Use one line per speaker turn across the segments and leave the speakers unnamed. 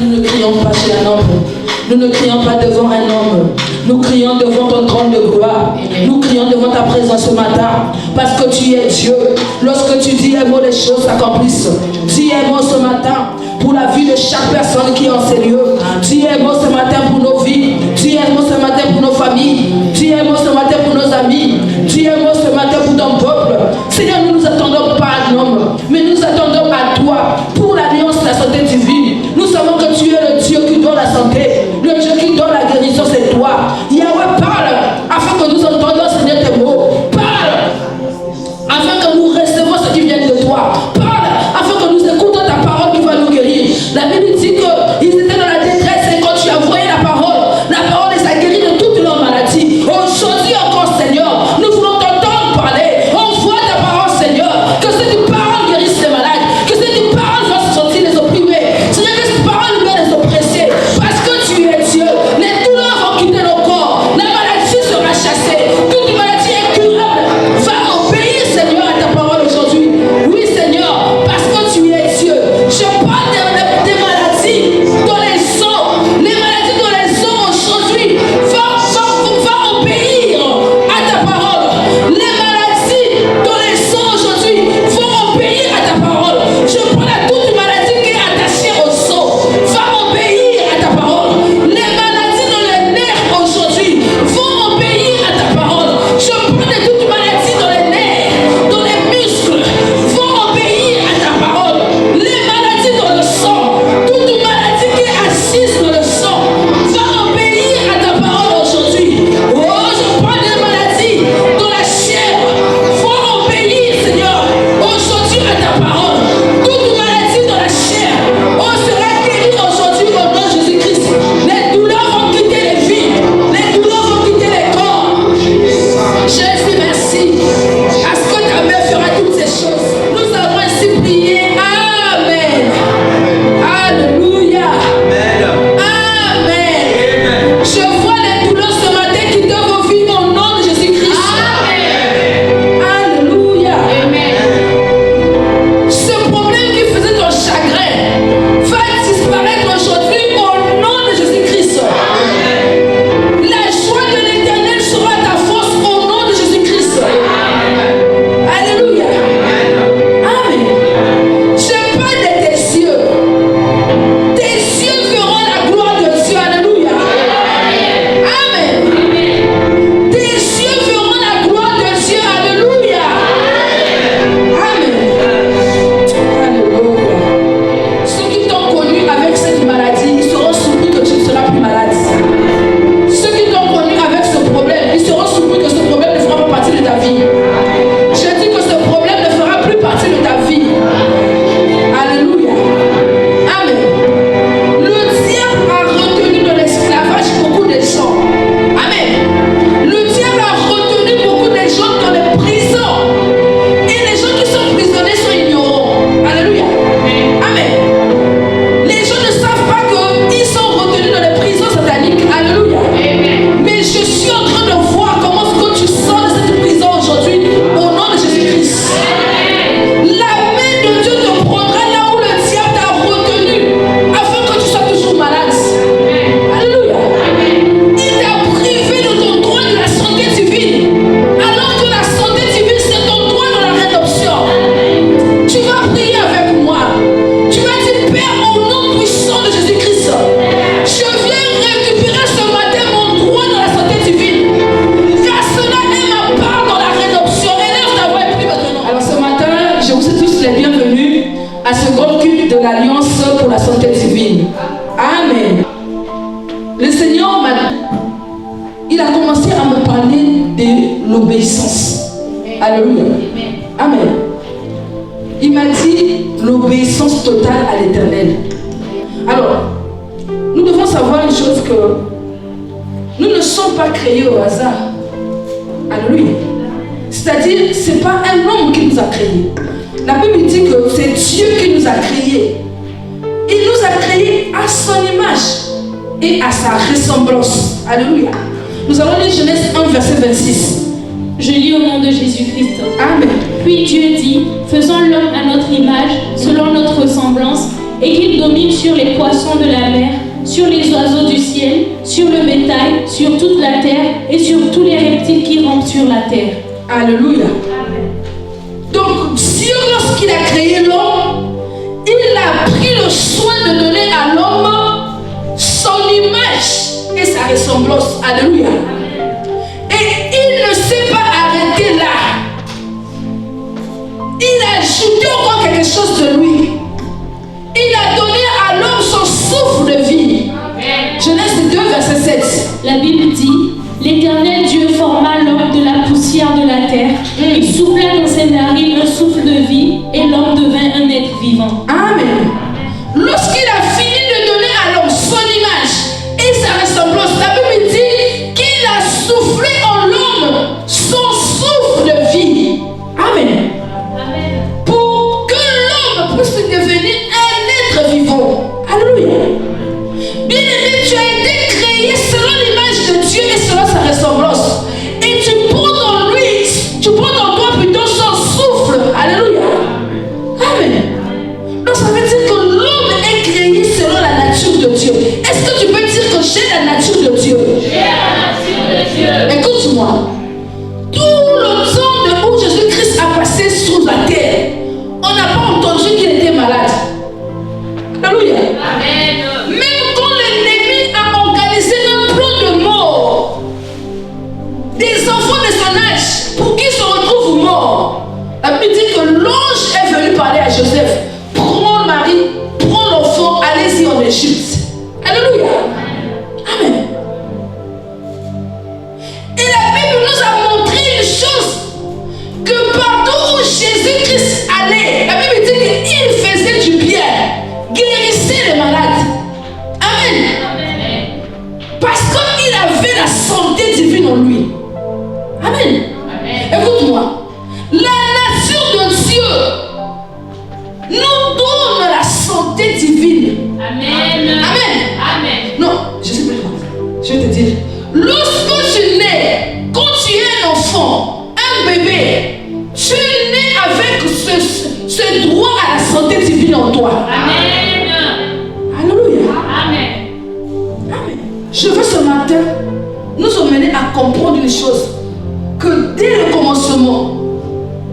Nous ne crions pas chez un homme, nous ne crions pas devant un homme, nous crions devant ton trône de gloire, nous crions devant ta présence ce matin, parce que tu es Dieu. Lorsque tu dis un mot, les choses s'accomplissent. Dis un mot ce matin pour la vie de chaque personne qui est en ces lieux. Dis un mot ce matin pour nos vies, dis un mot ce matin pour nos familles, dis un mot ce matin pour nos amis, dis un mot ce matin pour ton peuple. Seigneur, nous nous attendons pas à un homme, mais nous attendons à toi pour l'alliance de la santé divine. Nous savons que tu es le Dieu qui donne la santé, le Dieu qui donne la guérison, c'est toi. Yahweh, parle afin que nous entendions, Seigneur, tes mots. Parle afin que nous recevons ce qui vient de toi. Parle afin que nous écoutons ta parole qui va nous guérir. La Bible dit qu'ils étaient dans la détresse et quand tu as envoyé la parole les a guéris de toutes leurs maladies. Aujourd'hui encore, Seigneur, nous voulons t'entendre parler. Envoie ta parole, Seigneur, que cette parole guérisse les malades, que cette parole fasse sortir les opprimés. Seigneur, que cette parole libère les oppressés, parce que tu es Dieu. Les douleurs vont quitter nos corps, la maladie sera chassée, toute maladie incurable va obéir, Seigneur, à ta parole aujourd'hui. Oui, Seigneur, parce que tu es Dieu. Je parle des maladies dans les os, les maladies dans les os aujourd'hui. Va obéir à ta parole. Les maladies dans les os aujourd'hui vont obéir à ta parole. Je parle à toute maladie qui est attachée au os. Va obéir à ta parole. Les maladies dans les nerfs aujourd'hui vont obéir à ta parole. Je parle de toute maladie dans les nerfs, dans les muscles, vont obéir à ta parole. Les maladies dans le sang, toute maladie qui est assise dans le sang, va obéir à ta parole aujourd'hui. Oh, je parle des maladies dans la chair, vont obéir, Seigneur, aujourd'hui à ta parole. Toute maladie dans la chair, on sera guéri aujourd'hui au nom de Jésus-Christ. Les douleurs vont quitter les vies, les douleurs vont quitter les corps. Jésus, merci. À ce que ta main fera toutes ces choses. Nous avons ainsi prié. Amen. Alléluia. Amen. Je vois les douleurs ce matin qui doivent vivre au nom de Jésus-Christ. Alléluia. Ce problème qui faisait ton chagrin va disparaître aujourd'hui au nom de Jésus-Christ. La joie de l'Éternel sera ta force au nom de Jésus-Christ. Alléluia. Amen. Je parle de tes yeux. Tes yeux verront la gloire de Dieu. Alléluia. Amen. Tes yeux verront la gloire de Dieu. Alléluia. Amen. Alléluia. Ceux qui t'ont connu avec cette maladie, ils seront surpris que tu ne seras plus malade. Ceux qui t'ont connu avec ce problème, ils seront surpris que ce problème ne fera pas partie de ta vie. Je dis que ce problème ne fera plus partie de ta vie. Alléluia. Amen. Le diable a retenu de l'esclavage beaucoup de gens. Amen. Le diable a retenu beaucoup de gens dans les prisons. Et les gens qui sont prisonniers sont ignorants. Alléluia. Amen. Les gens ne savent pas qu'ils sont retenus dans les prisons sataniques. Alléluia. Mais je suis en train de voir comment est-ce que tu sors de cette prison aujourd'hui au nom de Jésus-Christ. La main de Dieu te prendra là où le diable t'a retenu afin que tu sois toujours malade. Alléluia. Il t'a privé de ton droit de la santé divine. Alors que la santé divine c'est ton droit de la rédemption. Tu vas prier avec moi. Tu vas dire, Père, au nom puissant de Jésus-Christ, je viens récupérer ce matin mon droit de la santé divine. Car cela est ma part dans la rédemption. Élève ta voix et prie maintenant. Alors ce matin, je vous souhaite tous les bienvenus à ce grand culte de l'Alliance pour la santé divine. Amen. Le Seigneur il a commencé à me parler de l'obéissance. Alléluia. Amen. Il m'a dit l'obéissance totale à l'Éternel. Alors, nous devons savoir une chose que nous ne sommes pas créés au hasard. Alléluia. C'est-à-dire, ce n'est pas un homme qui nous a créés. La Bible dit que c'est Dieu qui nous a créés. Il nous a créés à son image et à sa ressemblance. Alléluia. Nous allons lire Genèse 1, verset 26.
Je lis au nom de Jésus-Christ.
Amen.
Puis Dieu dit, faisons l'homme à notre image, selon notre ressemblance, et qu'il domine sur les poissons de la mer, sur les oiseaux du ciel, sur le bétail, sur toute la terre, et sur tous les reptiles qui rampent sur la terre.
Alléluia. Donc Dieu, lorsqu'il a créé l'homme, il a pris le soin de donner à l'homme son image et sa ressemblance. Alléluia. Et il ne s'est pas arrêté là. Il a ajouté encore quelque chose de lui. Il a donné à l'homme son souffle de vie. Genèse 2, verset 7.
La Bible dit, l'Éternel Dieu forma l'homme de la poussière de la terre. Il souffla dans ses narines un souffle de vie et l'homme devint un être vivant.
Amen. Lorsqu'il a fini de donner à l'homme son image et sa ressemblance, la Bible dit qu'il a soufflé en l'homme son souffle de vie. Amen. Pour que l'homme puisse devenir un être vivant. Alléluia. Bien-aimé, tu as été créé selon l'image de Dieu et selon sa ressemblance. Et tu prends dans lui, tu prends dans toi plutôt son souffle. Alléluia. Amen. Donc ça veut dire que l'homme est créé selon la nature de Dieu. Est-ce que tu peux dire que j'ai la nature de Dieu?
J'ai la nature de Dieu.
Écoute-moi. Tout le temps où Jésus-Christ a passé sur la terre, on n'a pas entendu qu'il était malade. Alléluia.
Amen.
Même quand l'ennemi a organisé un plan de mort des enfants de son âge pour qu'ils se retrouvent morts, la Bible dit que l'ange est venu parler à Joseph. Prends le mari, prends l'enfant, allez-y en Égypte. Alléluia. Amen. Et la Bible nous a montré une chose, que partout où Jésus-Christ allait, la Bible dit qu'il faisait du bien, guérissait les malades. Amen. Parce qu'il avait la santé divine en lui. Amen. Écoute-moi. La nature de Dieu nous donne la santé divine.
Amen.
Amen.
Amen.
Non, je sais pas. Je vais te dire. Lorsque tu nais, quand tu es un enfant, un bébé, tu es né avec ce droit à la santé divine en toi.
Amen.
Alléluia.
Amen.
Amen. Je veux ce matin nous emmener à comprendre une chose, que dès le commencement,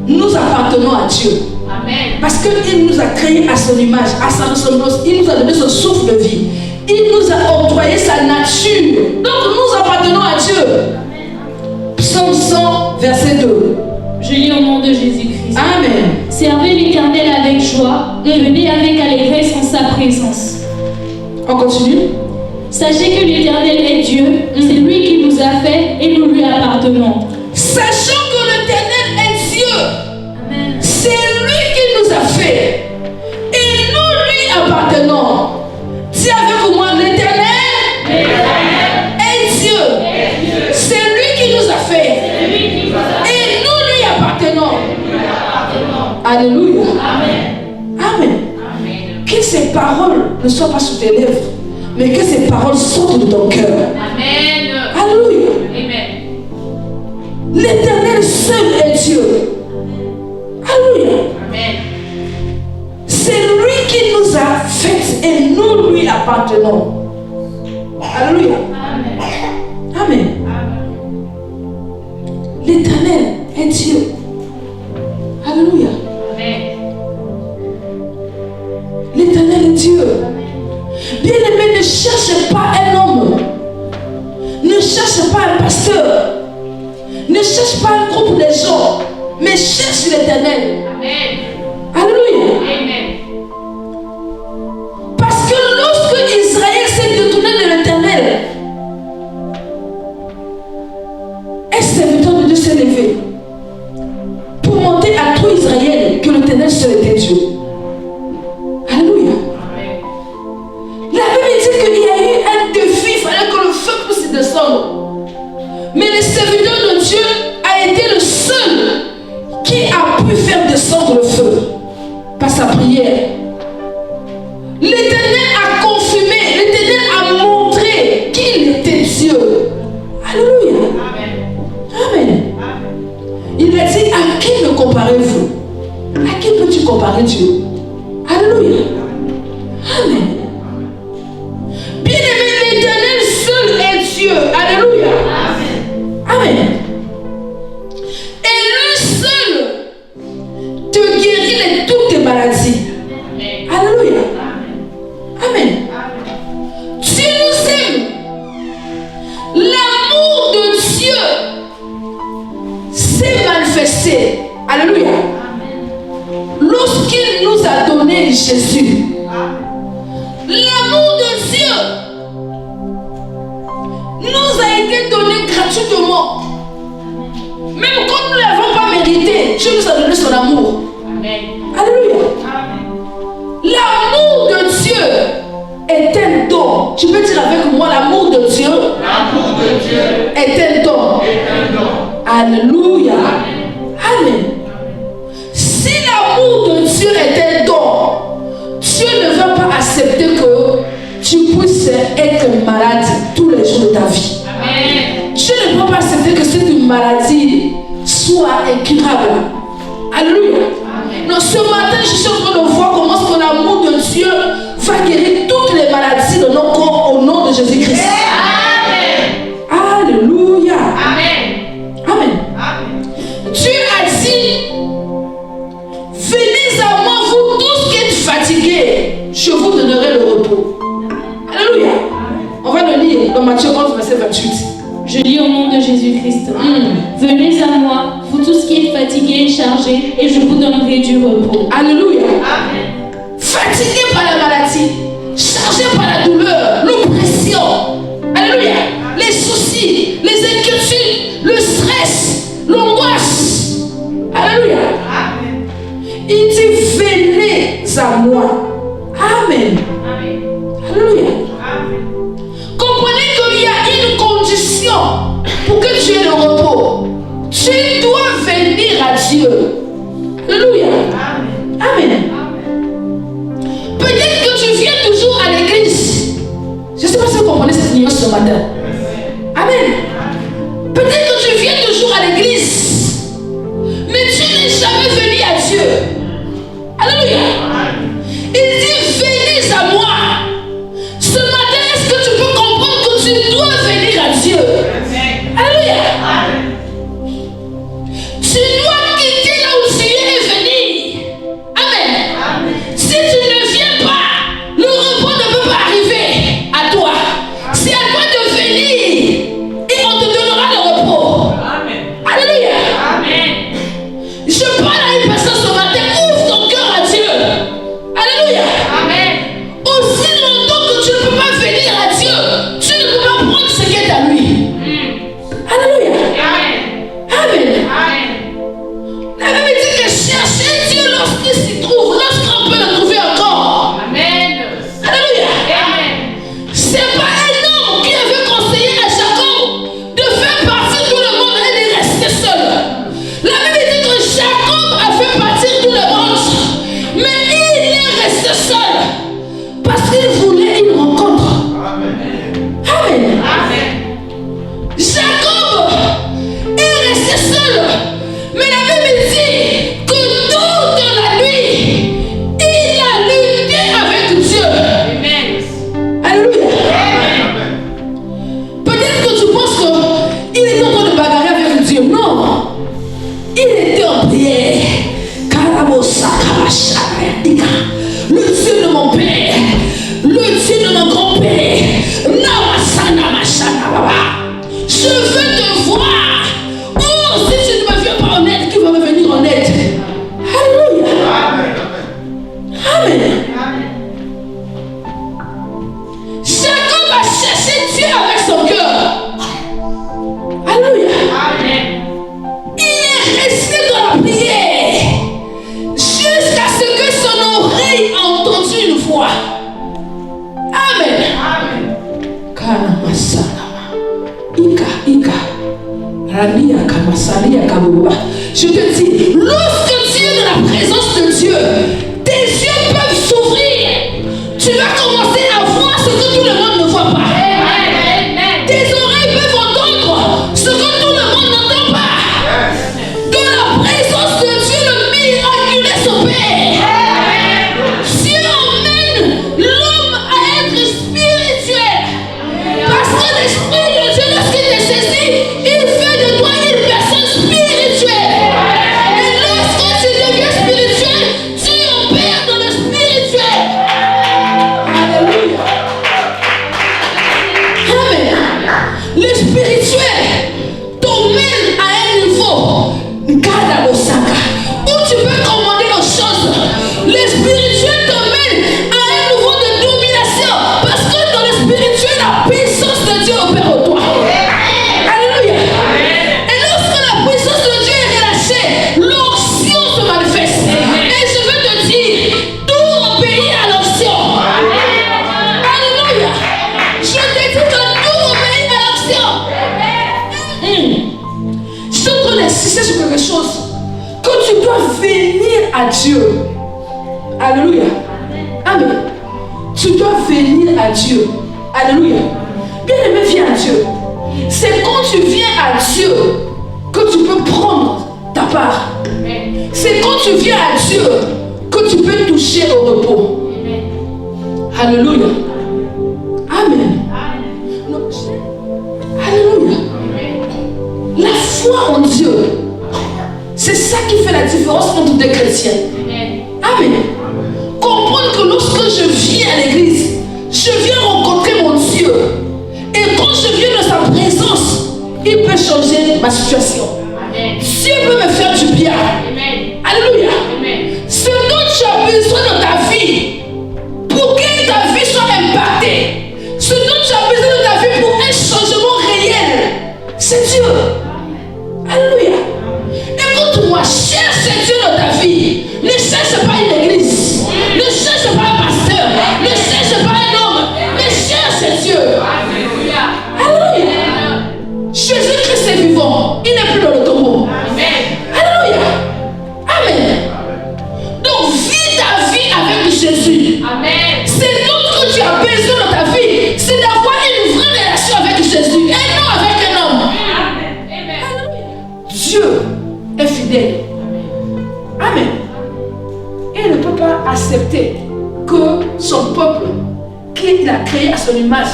nous appartenons à Dieu.
Amen.
Parce qu'il nous a créés à son image, à sa ressemblance. Il nous a donné son souffle de vie. Il nous a octroyé sa nature. Donc nous appartenons à Dieu. Psaume 100, verset 2.
Je lis au nom de Jésus-Christ.
Amen.
Servez l'Éternel avec joie et venez avec allégresse en sa présence.
On continue.
Sachez que l'Éternel est Dieu, c'est lui qui nous a fait et nous lui appartenons.
Sachant que l'Éternel est Dieu.
Amen.
C'est lui qui nous a fait. Et nous lui appartenons. Dis avec moi, l'Éternel est Dieu. C'est lui qui nous a fait. Et nous lui appartenons. Alléluia.
Amen.
Amen. Que ces paroles ne soient pas sous tes lèvres, mais que ces paroles sortent de ton cœur.
Amen.
Alléluia.
Amen.
L'Éternel seul est Dieu. Alléluia.
Amen.
C'est lui qui nous a fait et nous lui appartenons. Alléluia. Amen. L'Éternel est Dieu. Alléluia. L'Éternel est Dieu. Bien-aimé, ne cherche pas un homme. Ne cherche pas un pasteur. Ne cherche pas un groupe de gens. Mais cherche l'Éternel. Alléluia. Parce que lorsque Israël s'est détourné de l'Éternel, un serviteur de Dieu s'est levé pour montrer à tout Israël que l'Éternel seul était Dieu. Alléluia. La Bible dit qu'il y a eu un défi, il fallait que le feu puisse descendre. Mais le serviteur de Dieu a été pas pu faire descendre le feu par sa prière. L'Éternel a confirmé, l'Éternel a montré qu'il était Dieu. Alléluia. Amen. Il a dit, à qui me comparez-vous? À qui peux-tu comparer Dieu? Alléluia. Amen. Bien-aimé, l'Éternel seul est Dieu. Alléluia. Amen. Et lui seul te guérit de toutes tes maladies. Alléluia. Amen. Dieu nous aime. L'amour de Dieu s'est manifesté. Alléluia. Lorsqu'il nous a donné Jésus. L'amour de Dieu nous a été donné gratuitement. Même quand nous ne l'avons pas mérité, Dieu nous a donné son amour. Amen. Alléluia. L'amour de Dieu est un don. Tu peux dire avec moi, l'amour de Dieu, est un don. Alléluia. Amen. Si l'amour de Dieu est un don, Dieu ne va pas accepter que tu puisses être malade tous les jours de ta vie. Amen. Dieu ne va pas accepter que cette maladie soit incurable. Alléluia. Amen. Donc ce matin, je suis en train de voir comment ce que l'amour de Dieu va guérir toutes les maladies de nos corps au nom de Jésus-Christ. Amen. Alléluia. Amen. Amen. Amen. Dieu a dit, venez à moi, vous tous qui êtes fatigués, je vous donnerai le repos. Alléluia. On va le lire dans Matthieu 11, verset 28.
Je lis au nom de Jésus-Christ. Venez à moi, vous tous qui êtes fatigués et chargés, et je vous donnerai du repos.
Alléluia. Amen. Fatigués par la maladie, chargés par la douleur, l'oppression. Alléluia. Les soucis, les inquiétudes, le stress, l'angoisse. Alléluia. Amen. Il dit, venez à moi. Amen. Amen. Alléluia. Amen. Comprenez qu'il y a une condition pour que tu aies le repos. Tu dois venir à Dieu. Alléluia. Amen. Amen. Peut-être que tu viens toujours à l'église. Je ne sais pas si vous comprenez cette nuance ce matin. Amen. Peut-être que tu viens toujours à l'église, mais tu n'es jamais venu à Dieu. Alléluia. Il dit, venez à moi. Ce matin, est-ce que tu peux comprendre que tu dois venir à Dieu? Alléluia. Tu dois quitter là où tu es et venir. Amen. Si tu ne viens pas, le repos ne peut pas arriver à toi. C'est à toi de venir et on te donnera le repos. Alléluia. Je parle à une personne ce matin, ouvre ton cœur à Dieu. Alléluia. Aussi longtemps que tu ne peux pas venir à Dieu, tu ne peux pas prendre ce qui est à lui. Alléluia. Amen. La Bible dit que chercher Dieu lorsqu'il s'y trouve, lorsqu'on peut le trouver encore. Amen. Alléluia. C'est pas un homme qui avait conseillé à Jacob de faire partir tout le monde et de rester seul. La Bible dit que Jacob a fait partir tout le monde, mais il est resté seul parce qu'il voulait une rencontre. Amen. Jacob est resté seul, mais la Bible dit que toute la nuit, il a lutté avec Dieu. Alléluia. Peut-être que tu penses qu'il était en train de bagarrer avec Dieu. Non. Il était en prière. Le Dieu de mon père, le Dieu de mon grand-père. Je veux te voir. Oh, si tu ne me viens pas en aide, qui va me venir en aide? Alléluia. Amen. Jacob a cherché Dieu avec son cœur. Alléluia. Il est resté dans la prière jusqu'à ce que son oreille a entendu une voix. Amen. Je te dis, lorsque Dieu la présence de Dieu, tes yeux peuvent s'ouvrir. Tu vas commencer à voir ce que tout le monde ne voit pas. Tes oreilles peuvent entendre ce que tout le monde n'entend pas. Dans la présence de Dieu, le miraculeux s'opère. Dieu emmène l'homme à être spirituel. Parce que l'Esprit de Dieu, lorsqu'il te saisit, il fait de toi une personne spirituelle. Et lorsque tu deviens spirituel, tu opères dans le spirituel. Alléluia. Amen. Le spirituel t'emmène à un niveau, Gada Osaka, où tu peux commander les choses. Le spirituel t'emmène à un niveau de domination, parce que dans le spirituel, la puissance de Dieu opère en toi. Alléluia. Et lorsque la puissance de Dieu est relâchée, l'onction se manifeste. Et je veux te dire, tout obéit à l'onction. Alléluia. Je te dis que tout obéit à l'onction. Je suis en train d'insister sur quelque chose. Que tu dois venir à Dieu. Alléluia. Amen. Tu dois venir à Dieu. Alléluia. Bien-aimé, viens à Dieu. C'est quand tu viens à Dieu que tu peux prendre ta part. C'est quand tu viens à Dieu que tu peux toucher au repos. Alléluia. Amen. Alléluia. La foi en Dieu, c'est ça qui fait la différence entre des chrétiens. Amen. Comprendre que lorsque je viens à l'église, je viens rencontrer mon Dieu. Et quand je viens dans sa présence, il peut changer ma situation. Dieu peut me faire du bien. Alléluia. Ce dont tu as besoin dans ta vie, pour que ta vie soit impactée, ce dont tu as besoin dans ta vie pour un changement réel, c'est Dieu. Alléluia. Écoute-moi, cherche Dieu dans ta vie. Ne cherche pas une église. Ne cherche pas un pasteur. Ne cherche pas un homme. Mais cherche Dieu. Alléluia. Jésus-Christ est vivant. Il n'est plus dans le tombeau. Alléluia. Amen. Donc, vis ta vie avec Jésus. Amen. C'est tout ce que tu as besoin dans ta vie. C'est d'avoir une vraie relation avec Jésus. Et non avec un homme. Dieu est fidèle. Amen. Et il ne peut pas accepter que son peuple, qu'il a créé à son image,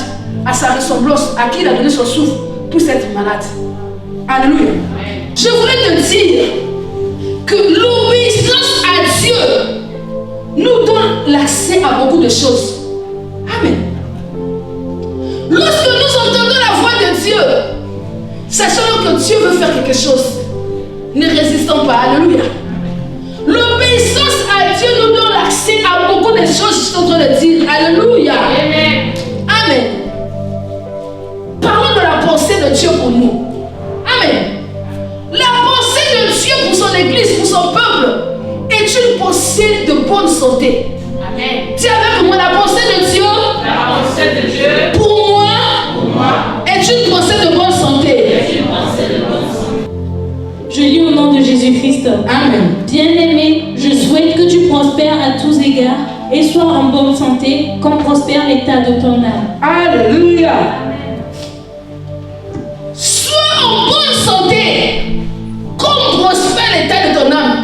à sa ressemblance, à qui il a donné son souffle, puisse être malade. Alléluia. Je voulais te dire que l'obéissance à Dieu nous donne l'accès à beaucoup de choses. Amen. Lorsque nous entendons la voix de Dieu, sachant que Dieu veut faire quelque chose, ne résistons pas. Alléluia. L'obéissance à Dieu nous donne l'accès à beaucoup de choses, je suis en train de dire. Alléluia. Amen. Amen. Parlons de la pensée de Dieu pour nous. Amen. La pensée de Dieu pour son église, pour son peuple, est une pensée de bonne santé. Amen. Dis avec moi, la pensée de Dieu, pour moi, est une pensée de bonne santé.
Je lis au nom de Jésus-Christ.
Amen.
Bien-aimé, je souhaite que tu prospères à tous égards et sois en bonne santé comme prospère l'état de ton âme.
Alléluia. Sois en bonne santé comme prospère l'état de ton âme.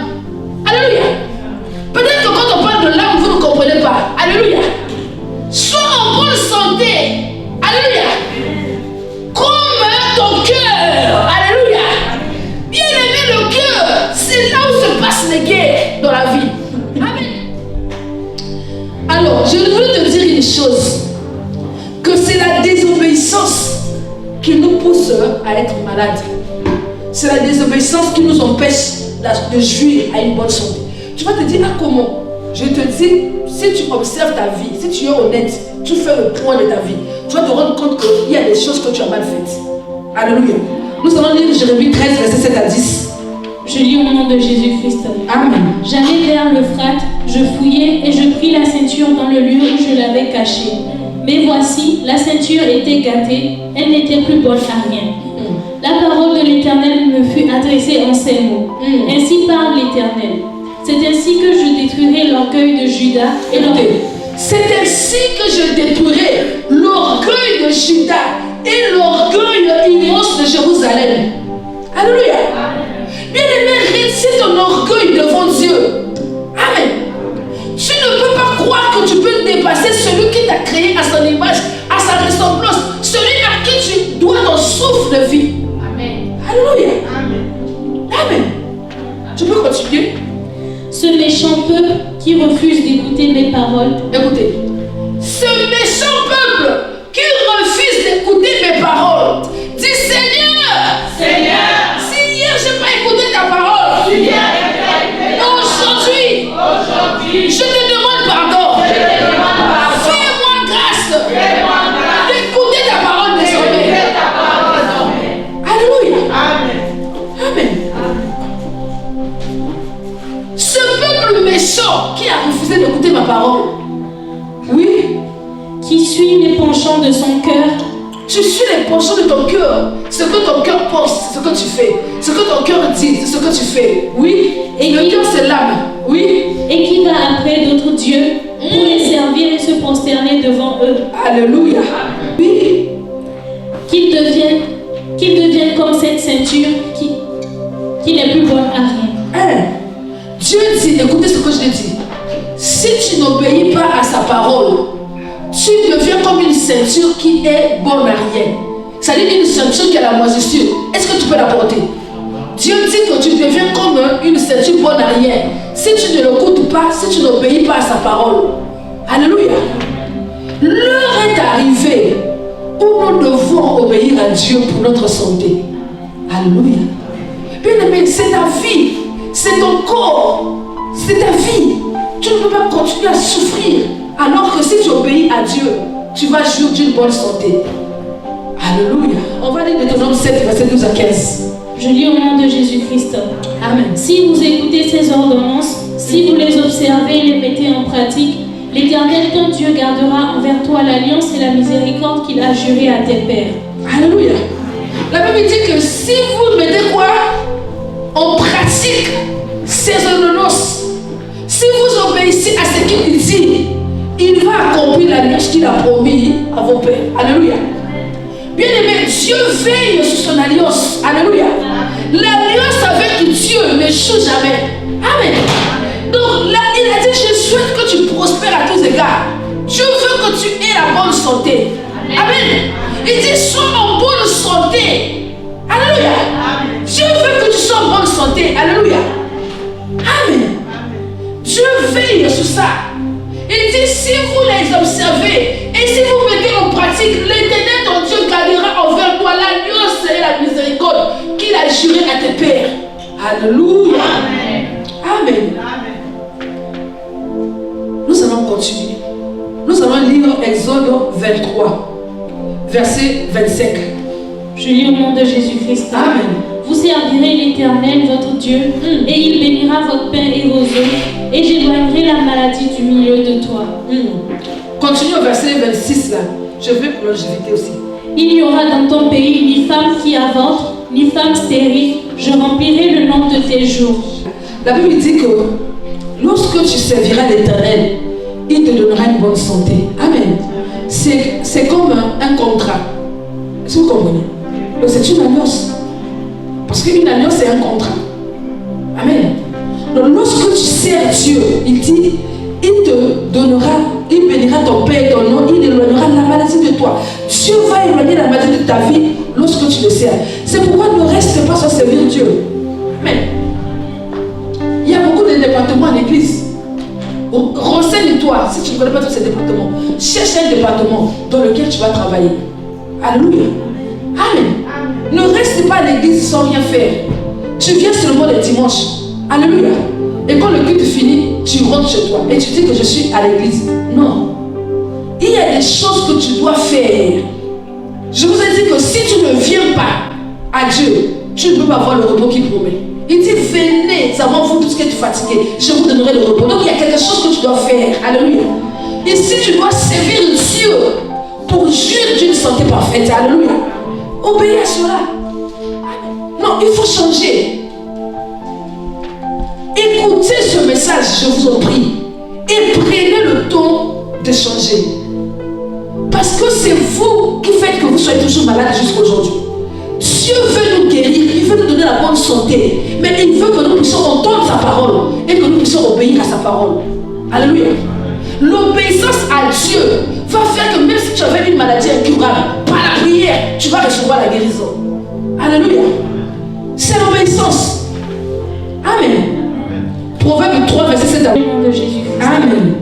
Alléluia. Peut-être que quand on parle de l'âme, vous ne comprenez pas. Alléluia. Sois en bonne santé. Alléluia. Comme ton cœur. Alléluia. Bien aimé, le cœur, c'est là où se passent les guerres dans la vie. Amen. Alors, je voulais te dire une chose. Que c'est la désobéissance qui nous pousse à être malades. C'est la désobéissance qui nous empêche de jouir à une bonne santé. Tu vas te dire, ah, comment? Je te dis, si tu observes ta vie, si tu es honnête, tu fais le point de ta vie, tu vas te rendre compte qu'il y a des choses que tu as mal faites. Alléluia. Nous allons lire Jérémie 13, verset 7 à 10.
Je lis au nom de Jésus-Christ.
Amen.
J'allai vers l'Euphrate, je fouillai et je pris la ceinture dans le lieu où je l'avais cachée. Mais voici, la ceinture était gâtée, elle n'était plus bonne à rien. La parole de l'Éternel me fut adressée en ces mots. Ainsi parle l'Éternel. C'est ainsi que je détruirai l'orgueil de Juda et
c'est ainsi que je détruirai l'orgueil de Juda et l'orgueil immense de Jérusalem. Alléluia. Bien-aimé, réussis ton orgueil devant Dieu. Amen. Tu ne peux pas croire que tu peux dépasser celui qui t'a créé à son image, à sa ressemblance, celui à qui tu dois ton souffle de vie.
Amen.
Alléluia. Amen. Amen. Tu peux continuer.
Ce méchant peuple qui refuse d'écouter mes paroles.
Écoutez. Ce méchant peuple qui refuse d'écouter mes paroles. Dis Seigneur.
Seigneur.
Si hier je n'ai pas écouté ta parole. Aujourd'hui, je te demande pardon. Fais-moi grâce. D'écouter ta parole désormais. Alléluia. Amen. Ce peuple méchant qui a refusé d'écouter ma parole. Oui.
Qui suit les penchants de son cœur.
Tu suis les penchants de ton cœur. Ce que ton cœur pense, c'est ce que tu fais. Ce que ton cœur dit, c'est ce que tu fais. Oui. Et le cœur, c'est l'âme. Oui.
Et qui va après d'autres dieux pour les servir et se prosterner devant eux.
Alléluia. Oui.
Qu'ils deviennent comme cette ceinture qui n'est plus bonne à rien.
Dieu dit, écoutez ce que je dis. Si tu n'obéis pas à sa parole, tu deviens comme une ceinture qui est bonne à rien. C'est-à-dire une ceinture qui a la moisissure. Est-ce que tu peux la porter? Dieu dit que tu deviens comme une ceinture bonne à rien. Si tu ne l'écoutes pas, si tu n'obéis pas à sa parole. Alléluia. L'heure est arrivée où nous devons obéir à Dieu pour notre santé. Alléluia. Bien-aimé, c'est ta vie. C'est ton corps. C'est ta vie. Tu ne peux pas continuer à souffrir. Alors que si tu obéis à Dieu, tu vas jouir d'une bonne santé. Alléluia. On va lire Deutéronome 7, verset 12 à 15.
Je lis au nom de Jésus-Christ.
Amen.
Si vous écoutez ces ordonnances, si vous les observez et les mettez en pratique, l'Éternel ton Dieu gardera envers toi l'alliance et la miséricorde qu'il a jurée à tes pères.
Alléluia. La Bible dit que si vous mettez quoi en pratique ces ordonnances, si vous obéissez à ce qu'il dit, il va accomplir l'alliance qu'il a promis à vos pères. Alléluia. Bien-aimé, Dieu veille sur son alliance. Alléluia. L'alliance avec Dieu n'échoue jamais. Amen. Donc là, il a dit, je souhaite que tu prospères à tous égards. Dieu veut que tu aies la bonne santé. Amen. Il dit, sois en bonne santé. Alléluia. Dieu veut que tu sois en bonne santé. Alléluia. Amen. Dieu veille sur ça. Il dit, si vous les observez et si vous mettez en pratique, l'Éternel ton Dieu gardera envers toi l'alliance et la miséricorde qu'il a juré à tes pères. Alléluia. Amen. Nous allons continuer. Nous allons lire Exode 23, verset 25.
Je lis au nom de Jésus-Christ.
Amen.
Vous servirez l'Éternel, votre Dieu, et il bénira votre pain et vos œufs, et j'éloignerai la maladie du milieu de toi.
Continue au verset 26 là. Je veux que longévité aussi.
Il n'y aura dans ton pays ni femme qui avorte, ni femme stérile. Je remplirai le nombre de tes jours.
La Bible dit que lorsque tu serviras l'Éternel, il te donnera une bonne santé. Amen. C'est comme un contrat. Est-ce que vous comprenez? Donc c'est une alliance. Parce qu'une alliance, c'est un contrat. Amen. Donc lorsque tu sers Dieu, il dit, il te donnera, il bénira ton père et ton nom, il éloignera la maladie de toi. Dieu va éloigner la maladie de ta vie lorsque tu le sers. C'est pourquoi ne reste pas sans servir Dieu. Amen. Il y a beaucoup de départements à l'église. Renseigne-toi, si tu ne connais pas tous ces départements. Cherche un département dans lequel tu vas travailler. Alléluia. Amen. Ne reste pas à l'église sans rien faire. Tu viens seulement les dimanches. Alléluia. Et quand le culte finit, tu rentres chez toi et tu dis que je suis à l'église. Non. Il y a des choses que tu dois faire. Je vous ai dit que si tu ne viens pas à Dieu, tu ne peux pas avoir le repos qu'il promet. Il dit, venez, avant vous tous qui êtes fatigués, je vous donnerai le repos. Donc il y a quelque chose que tu dois faire. Alléluia. Et si tu dois servir Dieu pour jouir d'une santé parfaite, alléluia, obéis à cela. Non, il faut changer. Écoutez ce message. message, je vous en prie. Et prenez le temps de changer. Parce que c'est vous qui faites que vous soyez toujours malade jusqu'à aujourd'hui. Dieu veut nous guérir, il veut nous donner la bonne santé. Mais il veut que nous puissions entendre sa parole et que nous puissions obéir à sa parole. Alléluia. L'obéissance à Dieu va faire que même si tu avais une maladie incurable, par la prière, tu vas recevoir la guérison. Alléluia. C'est l'obéissance. Amen. Proverbe 3, verset 7 à 8.
Au nom de Jésus.
Amen.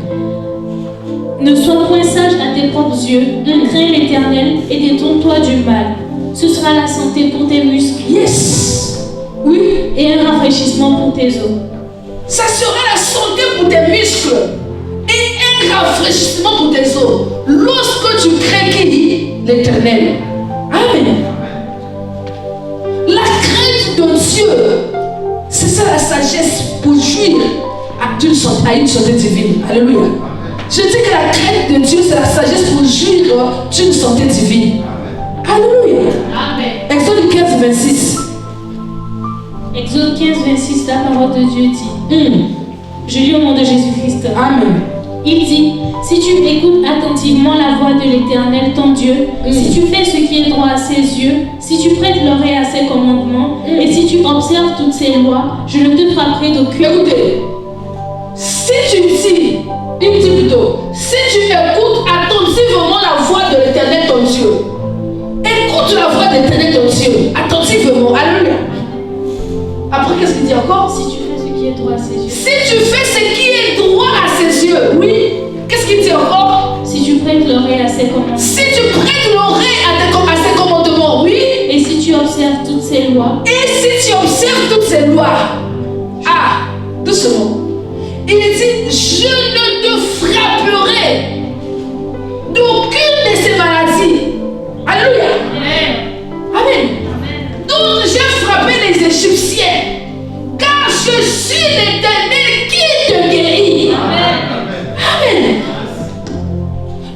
Ne sois point sage à tes propres yeux, crains l'Éternel et détourne-toi du mal. Ce sera la santé pour tes muscles.
Yes. Oui.
Et un rafraîchissement pour tes os.
Ça sera la santé pour tes muscles et un rafraîchissement pour tes os. Lorsque tu crains qui? L'Éternel. Amen. La crainte de Dieu, c'est ça la sagesse pour jouir à une santé divine. Alléluia. Je dis que la crainte de Dieu, c'est la sagesse pour jouir d'une santé divine. Alléluia.
Amen.
Exode 15, 26.
Exode 15, 26, la parole de Dieu dit. Je lis au nom de Jésus-Christ.
Amen.
Il dit, si tu écoutes attentivement la voix de l'Éternel, ton Dieu, si tu fais ce qui est droit à ses yeux, si tu prêtes l'oreille à ses commandements, et si tu observes toutes ses lois, je ne te frapperai d'aucune.
Écoutez, si tu dis, il dit plutôt, si tu écoutes attentivement la voix de l'Éternel, ton Dieu, écoute la voix de l'Éternel, ton Dieu, attentivement, alléluia. Après, qu'est-ce qu'il dit encore?
Si tu fais ce qui est droit à ses yeux.
Si tu fais ce qui est droit à ses yeux, oui. Qu'est-ce qu'il dit encore?
Si tu prêtes l'oreille à ses commandements.
Si tu prêtes l'oreille à ses commandements, oui.
Et si tu observes toutes ses lois.
Et si tu observes toutes ses lois. Ah, doucement. Il dit, je ne te frapperai d'aucune de ces maladies. Alléluia. Amen. Donc j'ai frappé les Égyptiens, car je suis l'Éternel qui te guérit. Amen.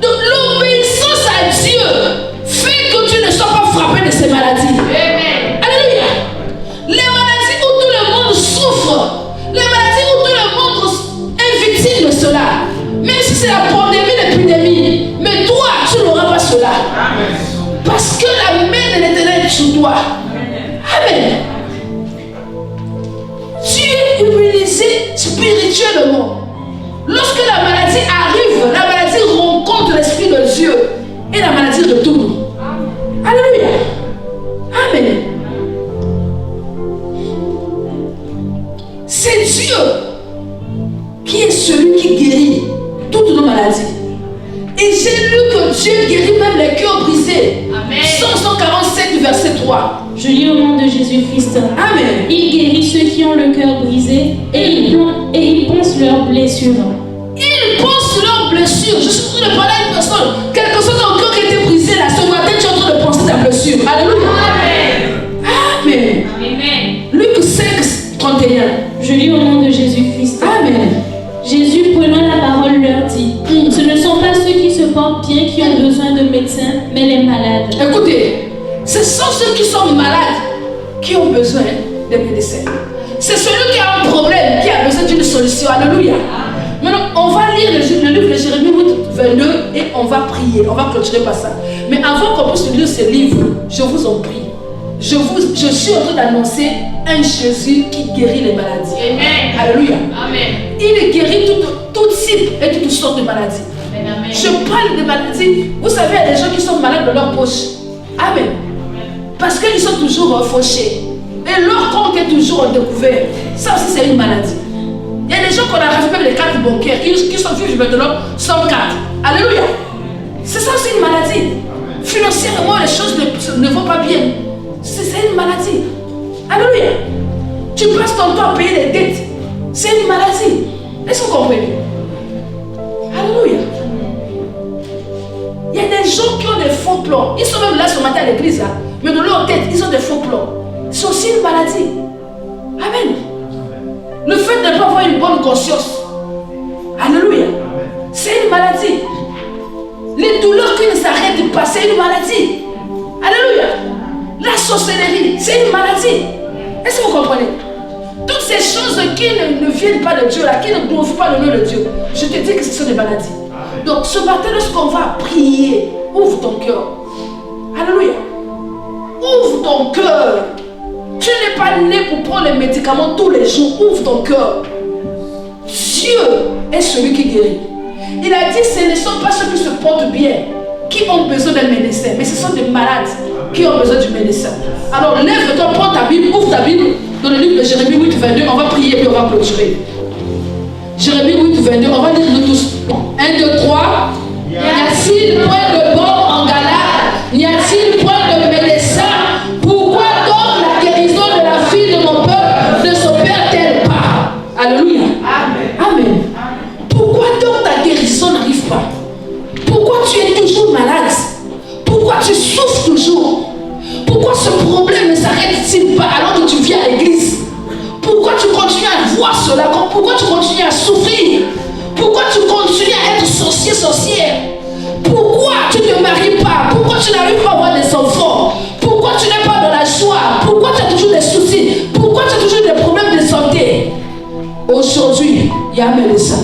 Donc l'obéissance à Dieu fait que tu ne sois pas frappé de ces maladies. Alléluia. Les maladies où tout le monde souffre, les maladies où tout le monde est victime de cela, même si c'est la pandémie, l'épidémie, mais toi tu n'auras pas cela. Parce que la main de l'Éternel est sur toi. Amen. Tu es immunisé spirituellement. Lorsque la maladie arrive, la maladie rencontre l'Esprit de Dieu et la maladie retourne. Alléluia. Amen. C'est Dieu qui est celui qui guérit toutes nos maladies. Et j'ai lu que Dieu guérit même les cœurs brisés.
Amen.
Psaume 147, verset 3.
Je lis au nom de Jésus-Christ.
Amen.
Il guérit ceux qui ont le cœur brisé et il pense leurs blessures.
Ils pensent leurs blessures. Je suis en train de parler à une personne. Quelque chose dans le cœur qui était brisé là. Ce matin, tu es en train de penser ta blessure. Alléluia. Amen.
Amen.
Luc 5, 31.
Je lis au nom de Jésus-Christ.
Amen.
Jésus, prenant la parole, leur dit, ce ne sont pas ceux qui se portent bien qui ont besoin de médecins, mais les malades.
Écoutez, ce sont ceux qui sont malades qui ont besoin de médecins. C'est celui qui a un problème qui a besoin d'une solution. Alléluia. Maintenant, on va lire le livre de Jérémie 8, 22 et on va prier. On va clôturer par ça. Mais avant qu'on puisse lire ce livre, je vous en prie. Je suis en train d'annoncer un Jésus qui guérit les maladies.
Amen.
Alléluia.
Amen.
Il guérit tout type et toutes sortes de maladies.
Amen.
Je parle de maladies. Vous savez, il y a des gens qui sont malades de leur poche. Amen. Parce qu'ils sont toujours fauchés. Et leur compte est toujours découvert. Ça aussi, c'est une maladie. Il y a des gens qu'on n'arrive même les cartes bancaires qui sont vivants maintenant sans carte. Alléluia. C'est ça aussi une maladie. Financièrement, les choses ne vont pas bien. C'est une maladie. Alléluia. Tu passes ton temps à payer les dettes. C'est une maladie. Est-ce que vous comprenez? Alléluia. Il y a des gens qui ont des faux plans. Ils sont même là ce matin à l'église, là. Mais dans leur tête, ils ont des faux plans. C'est aussi une maladie. Amen. Le fait de ne pas avoir une bonne conscience. Alléluia. C'est une maladie. Les douleurs qui ne s'arrêtent pas, c'est une maladie. Alléluia. La sorcellerie, c'est une maladie. Est-ce que vous comprenez? Toutes ces choses qui ne viennent pas de Dieu, là, qui ne glorifient pas le nom de Dieu, je te dis que ce sont des maladies. Donc ce matin, lorsqu'on va prier, ouvre ton cœur. Alléluia. Ouvre ton cœur. Tu n'es pas né pour prendre les médicaments tous les jours. Ouvre ton cœur. Dieu est celui qui guérit. Il a dit ce ne sont pas ceux qui se portent bien qui ont besoin d'un médecin, mais ce sont des malades qui ont besoin du médecin. Alors lève-toi, prends ta Bible, ouvre ta Bible dans le livre de Jérémie 8, 22. On va prier et on va clôturer. Jérémie 8, 22, on va lire nous tous. 1, 2, 3. N'y a-t-il point de bon en Galade? N'y a-t-il point de médecin? Pourquoi donc la guérison de la fille de mon peuple ne s'opère-t-elle pas? Alléluia. Amen. Pourquoi donc ta guérison n'arrive pas? Pourquoi tu es toujours malade? Pourquoi tu souffres toujours? Pourquoi ce problème ne s'arrête-t-il pas alors que tu viens à l'église? Pourquoi tu continues à voir cela? Pourquoi tu continues à souffrir? Pourquoi tu continues à être sorcier, sorcière? Pourquoi tu ne te maries pas? Pourquoi tu n'arrives pas à avoir des enfants? Pourquoi tu n'es pas dans la joie? Pourquoi tu as toujours des soucis? Pourquoi tu as toujours des problèmes de santé? Aujourd'hui, il y a un médecin.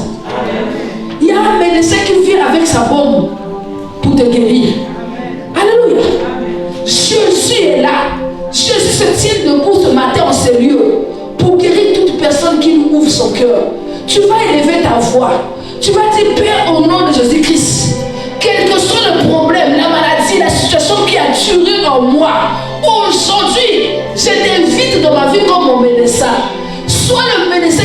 Il y a un médecin qui vient avec sa bombe pour te guérir. Alléluia. Jésus est là. Jésus se tient debout ce matin en ces lieux pour guérir toute personne qui nous ouvre son cœur. Tu vas élever ta voix. Tu vas dire, Père, au nom de Jésus-Christ, quel que soit le problème, la maladie, la situation qui a duré en moi, aujourd'hui, je t'invite dans ma vie comme mon médecin. Sois le médecin